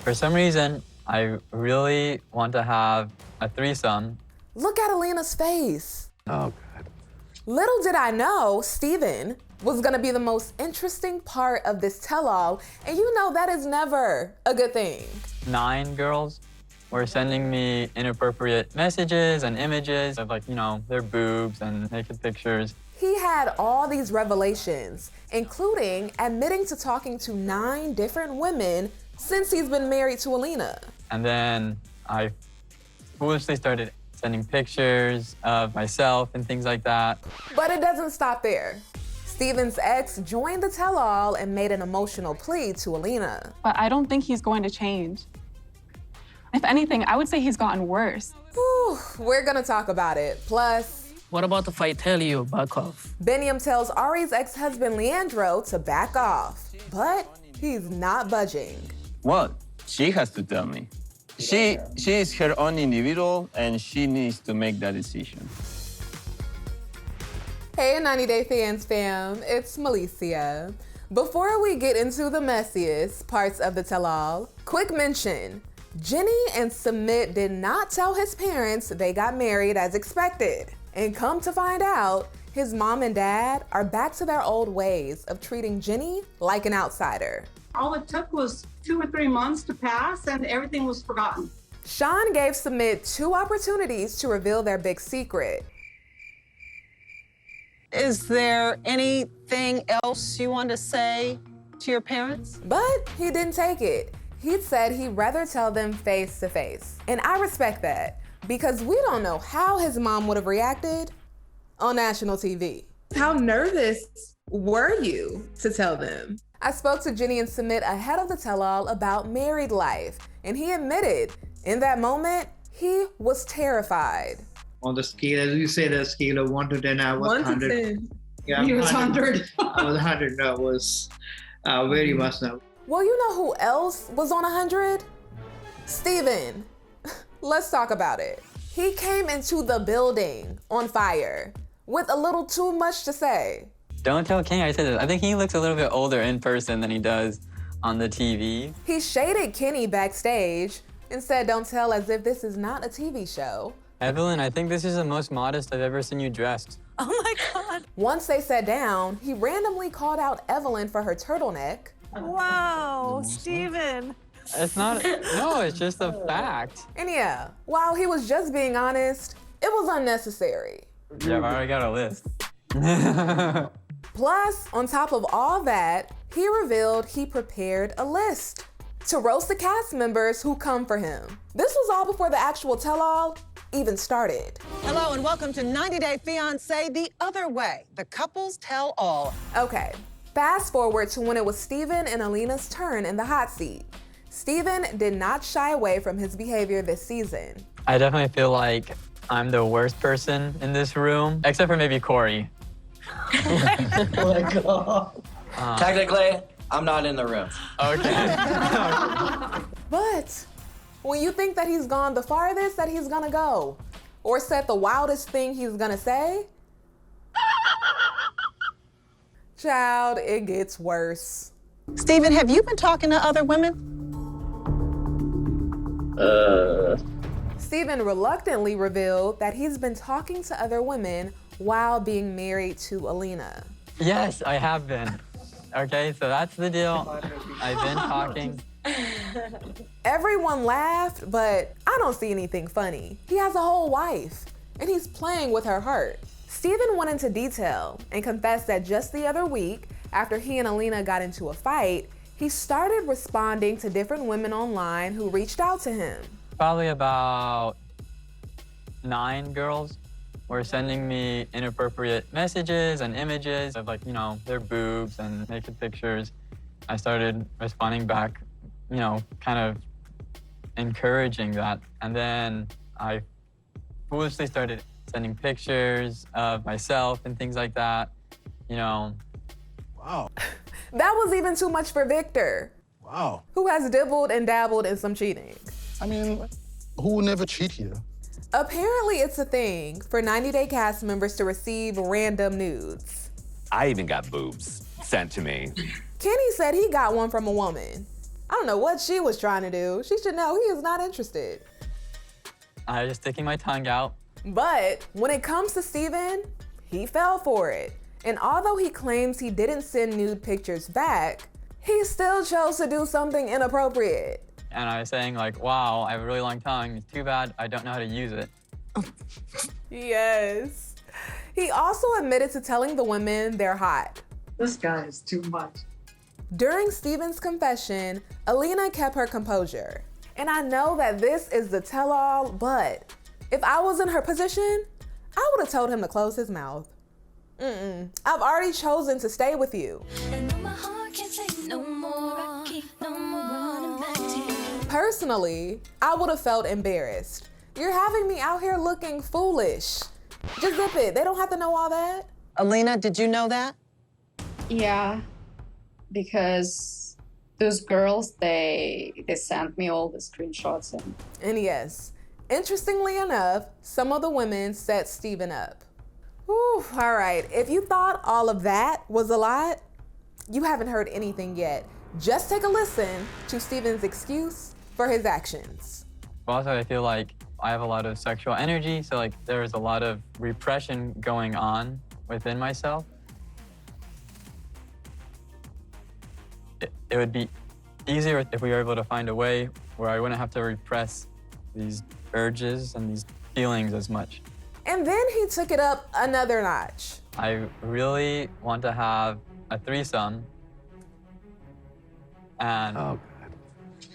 For some reason, I really want to have a threesome. Look at Alina's face. Oh, God. Little did I know Steven was gonna be the most interesting part of this tell-all, and you know that is never a good thing. 9 girls were sending me inappropriate messages and images of, like, you know, their boobs and naked pictures. He had all these revelations, including admitting to talking to 9 different women since he's been married to Alina. And then I foolishly started sending pictures of myself and things like that. But it doesn't stop there. Steven's ex joined the tell-all and made an emotional plea to Alina. But I don't think he's going to change. If anything, I would say he's gotten worse. Whew, we're gonna talk about it. Plus, what about if I tell you back off? Biniyam tells Ari's ex-husband Leandro to back off, but he's not budging. Well, she has to tell me. She is her own individual, and she needs to make that decision. Hey, 90 Day Fans fam, it's Melicia. Before we get into the messiest parts of the tell-all, quick mention. Jenny and Sumit did not tell his parents they got married as expected. And come to find out, his mom and dad are back to their old ways of treating Jenny like an outsider. All it took was 2 or 3 months to pass and everything was forgotten. Sean gave Sumit 2 opportunities to reveal their big secret. Is there anything else you want to say to your parents? But he didn't take it. He said he'd rather tell them face to face. And I respect that, because we don't know how his mom would have reacted on national TV. How nervous were you to tell them? I spoke to Jenny and Sumit ahead of the tell-all about married life, and he admitted in that moment, he was terrified. On the scale, as you say, the scale of 1 to 10, I was 1 to 100. 10. Yeah, He was 100. I was 100. I was very much now. Well, you know who else was on 100? Steven. Let's talk about it. He came into the building on fire with a little too much to say. Don't tell King I said this. I think he looks a little bit older in person than he does on the TV. He shaded Kenny backstage and said, "Don't tell," as if this is not a TV show. Evelyn, I think this is the most modest I've ever seen you dressed. Oh my God. Once they sat down, he randomly called out Evelyn for her turtleneck. Wow, Steven. It's not, no, it's just a fact. And yeah, while he was just being honest, it was unnecessary. Yeah, I've already got a list. Plus, on top of all that, he revealed he prepared a list to roast the cast members who come for him. This was all before the actual tell-all even started. Hello and welcome to 90 Day Fiancé the other way, the couples tell all. Okay, fast forward to when it was Steven and Alina's turn in the hot seat. Steven did not shy away from his behavior this season. I definitely feel like I'm the worst person in this room, except for maybe Corey. Oh my God. Technically, I'm not in the room. Okay. But when you think that he's gone the farthest that he's gonna go, or said the wildest thing he's gonna say, child, it gets worse. Steven, have you been talking to other women? Steven reluctantly revealed that he's been talking to other women while being married to Alina. Yes, I have been. Okay, so that's the deal. I've been talking. Everyone laughed, but I don't see anything funny. He has a whole wife, and he's playing with her heart. Steven went into detail and confessed that just the other week, after he and Alina got into a fight, he started responding to different women online who reached out to him. Probably about 9 girls were sending me inappropriate messages and images of, like, you know, their boobs and naked pictures. I started responding back, you know, kind of encouraging that. And then I foolishly started sending pictures of myself and things like that, you know. Wow. That was even too much for Victor, Wow. who has dibbled and dabbled in some cheating. I mean, who will never cheat here? Apparently it's a thing for 90 Day cast members to receive random nudes. I even got boobs sent to me. Kenny said he got one from a woman. I don't know what she was trying to do. She should know he is not interested. I was just sticking my tongue out. But when it comes to Steven, he fell for it. And although he claims he didn't send nude pictures back, he still chose to do something inappropriate. And I was saying like, wow, I have a really long tongue. It's too bad I don't know how to use it. Yes. He also admitted to telling the women they're hot. This guy is too much. During Steven's confession, Alina kept her composure. And I know that this is the tell-all, but if I was in her position, I would have told him to close his mouth. I've already chosen to stay with you. Personally, I would have felt embarrassed. You're having me out here looking foolish. Just zip it. They don't have to know all that. Alina, did you know that? Yeah, because those girls, they sent me all the screenshots. And yes, interestingly enough, some of the women set Steven up. Whew, all right, if you thought all of that was a lot, you haven't heard anything yet. Just take a listen to Steven's excuse for his actions. Also, I feel like I have a lot of sexual energy, so like there's a lot of repression going on within myself. It would be easier if we were able to find a way where I wouldn't have to repress these urges and these feelings as much. And then he took it up another notch. I really want to have a threesome. And oh, God.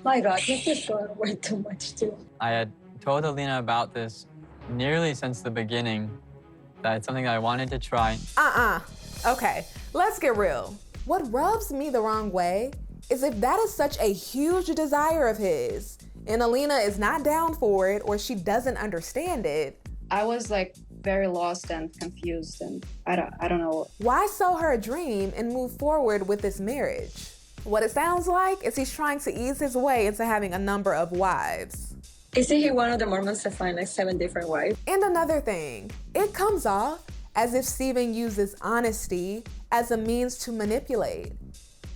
My God, this is going way too much too. I had told Alina about this nearly since the beginning, that it's something that I wanted to try. Okay, let's get real. What rubs me the wrong way is if that is such a huge desire of his, and Alina is not down for it or she doesn't understand it. I was like very lost and confused, and I don't know. Why sell her a dream and move forward with this marriage? What it sounds like is he's trying to ease his way into having a number of wives. Isn't he one of the Mormons that find like 7 different wives? And another thing, it comes off as if Steven uses honesty as a means to manipulate.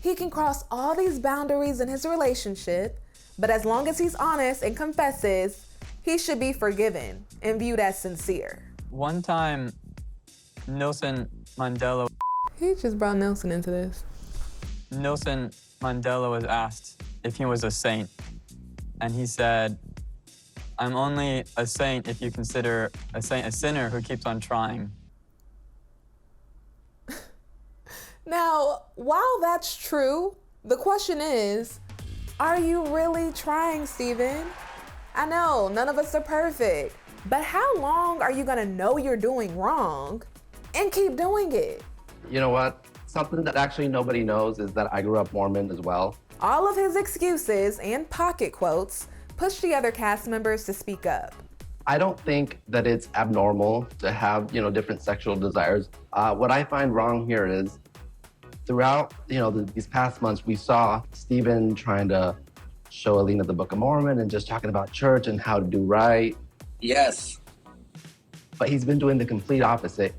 He can cross all these boundaries in his relationship, but as long as he's honest and confesses, he should be forgiven and viewed as sincere. One time, Nelson Mandela... He just brought Nelson into this. Nelson Mandela was asked if he was a saint, and he said, "I'm only a saint if you consider a saint a sinner who keeps on trying." Now, while that's true, the question is, are you really trying, Steven? I know, none of us are perfect, but how long are you gonna know you're doing wrong and keep doing it? You know what? Something that actually nobody knows is that I grew up Mormon as well. All of his excuses and pocket quotes pushed the other cast members to speak up. I don't think that it's abnormal to have, different sexual desires. What I find wrong here is throughout, these past months, we saw Steven trying to show Alina the Book of Mormon and just talking about church and how to do right. Yes. But he's been doing the complete opposite.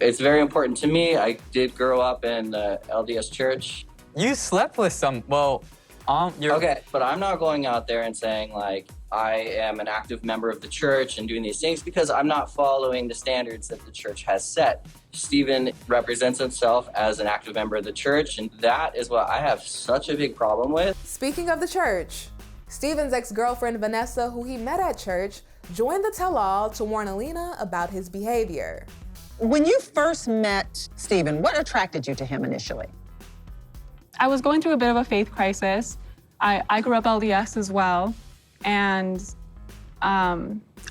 It's very important to me. I did grow up in LDS church. You slept with some, you're... Okay, but I'm not going out there and saying like, I am an active member of the church and doing these things because I'm not following the standards that the church has set. Steven represents himself as an active member of the church, and that is what I have such a big problem with. Speaking of the church, Steven's ex-girlfriend Vanessa, who he met at church, joined the tell-all to warn Alina about his behavior. When you first met Steven, what attracted you to him initially? I was going through a bit of a faith crisis. I grew up LDS as well. And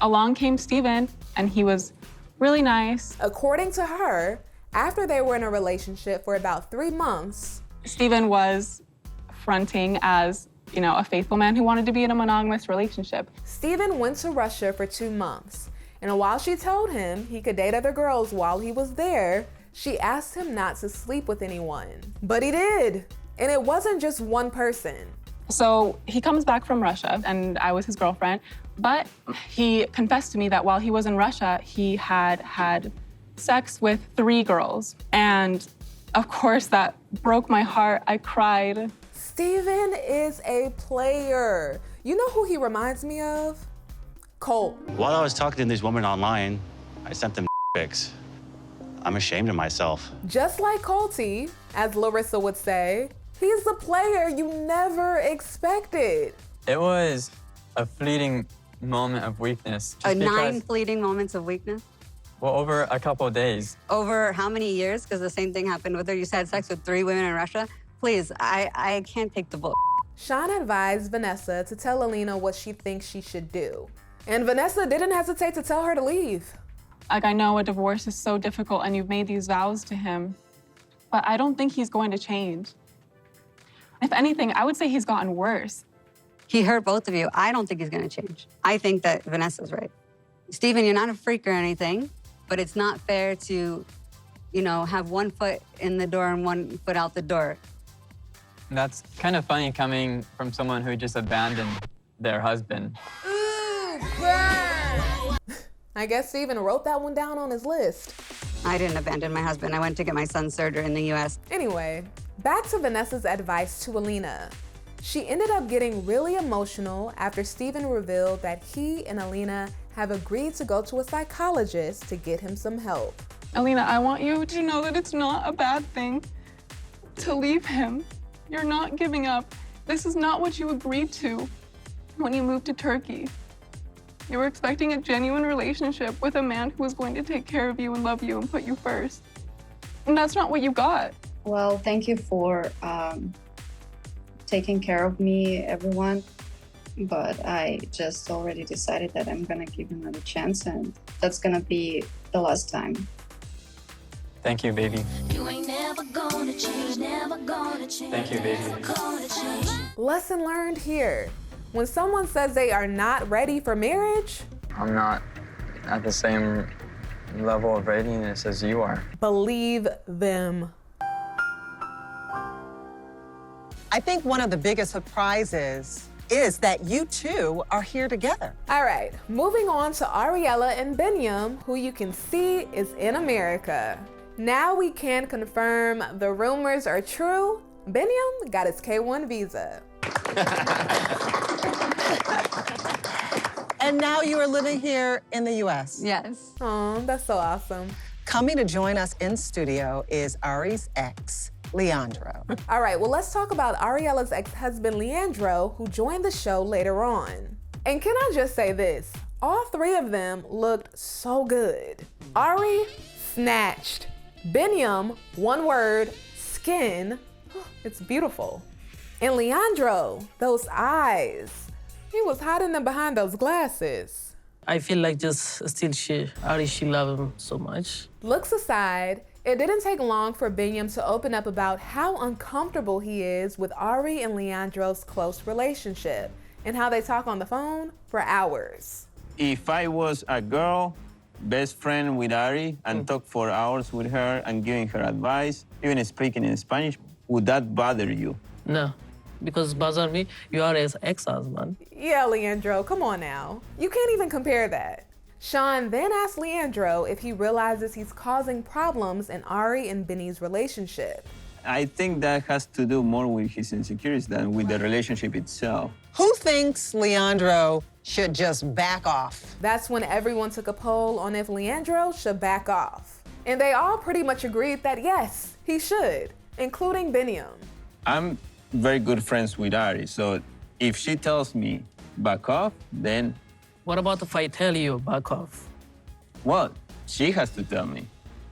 along came Steven, and he was really nice. According to her, after they were in a relationship for about 3 months, Steven was fronting as, a faithful man who wanted to be in a monogamous relationship. Steven went to Russia for 2 months. And while she told him he could date other girls while he was there, she asked him not to sleep with anyone. But he did. And it wasn't just one person. So he comes back from Russia, and I was his girlfriend, but he confessed to me that while he was in Russia, he had had sex with 3 girls. And of course, that broke my heart. I cried. Steven is a player. You know who he reminds me of? Colt. While I was talking to these women online, I sent them pics. I'm ashamed of myself. Just like Colty, as Larissa would say, he's the player you never expected. It was a fleeting moment of weakness. just 9 fleeting moments of weakness? Well, over a couple of days. Over how many years? Because the same thing happened with her. You had sex with 3 women in Russia. Please, I can't take the bull. Sean advised Vanessa to tell Alina what she thinks she should do. And Vanessa didn't hesitate to tell her to leave. Like, I know a divorce is so difficult and you've made these vows to him, but I don't think he's going to change. If anything, I would say he's gotten worse. He hurt both of you. I don't think he's going to change. I think that Vanessa's right. Steven, you're not a freak or anything, but it's not fair to, you know, have 1 foot in the door and 1 foot out the door. That's kind of funny coming from someone who just abandoned their husband. I guess Steven wrote that one down on his list. I didn't abandon my husband. I went to get my son's surgery in the US. Anyway, back to Vanessa's advice to Alina. She ended up getting really emotional after Steven revealed that he and Alina have agreed to go to a psychologist to get him some help. Alina, I want you to know that it's not a bad thing to leave him. You're not giving up. This is not what you agreed to when you moved to Turkey. You were expecting a genuine relationship with a man who was going to take care of you and love you and put you first. And that's not what you got. Well, thank you for taking care of me, everyone. But I just already decided that I'm gonna give him another chance, and that's gonna be the last time. Thank you, baby. You ain't never gonna change, never gonna change. Thank you, baby. Never gonna change. Lesson learned here. When someone says they are not ready for marriage, I'm not at the same level of readiness as you are. believe them. I think one of the biggest surprises is that you two are here together. All right, moving on to Ariela and Biniyam, who you can see is in America. Now we can confirm the rumors are true. Biniyam got his K1 visa. And now you are living here in the US. Yes. Oh, that's so awesome. Coming to join us in studio is Ari's ex, Leandro. All right, well, let's talk about Ariela's ex-husband, Leandro, who joined the show later on. And can I just say this? All 3 of them looked so good. Ari, snatched. Biniyam, 1 word, skin. It's beautiful. And Leandro, those eyes. He was hiding them behind those glasses. I feel like just still Ari, she love him so much. Looks aside, it didn't take long for Biniyam to open up about how uncomfortable he is with Ari and Leandro's close relationship and how they talk on the phone for hours. If I was a girl, best friend with Ari, and talk for hours with her and giving her advice, even speaking in Spanish, would that bother you? No, because bother me, you are his ex-husband. Yeah, Leandro, come on now. You can't even compare that. Sean then asked Leandro if he realizes he's causing problems in Ari and Benny's relationship. I think that has to do more with his insecurities than with the relationship itself. Who thinks Leandro should just back off? That's when everyone took a poll on if Leandro should back off. And they all pretty much agreed that yes, he should, including Biniyam. I'm very good friends with Ari, so if she tells me back off, then... What about if I tell you back off? Well, she has to tell me.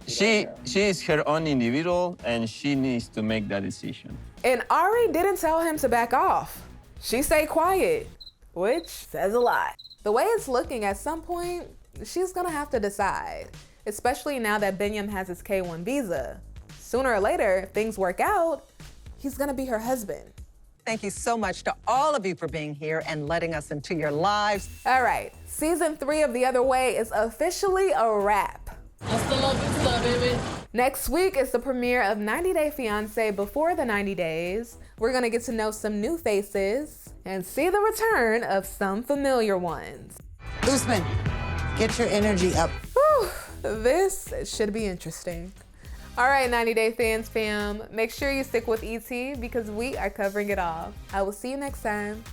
She is her own individual, and she needs to make that decision. And Ari didn't tell him to back off. She stayed quiet, which says a lot. The way it's looking, at some point, she's gonna have to decide, especially now that Biniyam has his K1 visa. Sooner or later, if things work out, he's gonna be her husband. Thank you so much to all of you for being here and letting us into your lives. All right, season 3 of The Other Way is officially a wrap. Baby. Next week is the premiere of 90 Day Fiancé Before the 90 Days. We're gonna get to know some new faces and see the return of some familiar ones. Usman, get your energy up. Whew, this should be interesting. All right, 90 Day Fans fam, make sure you stick with ET because we are covering it all. I will see you next time.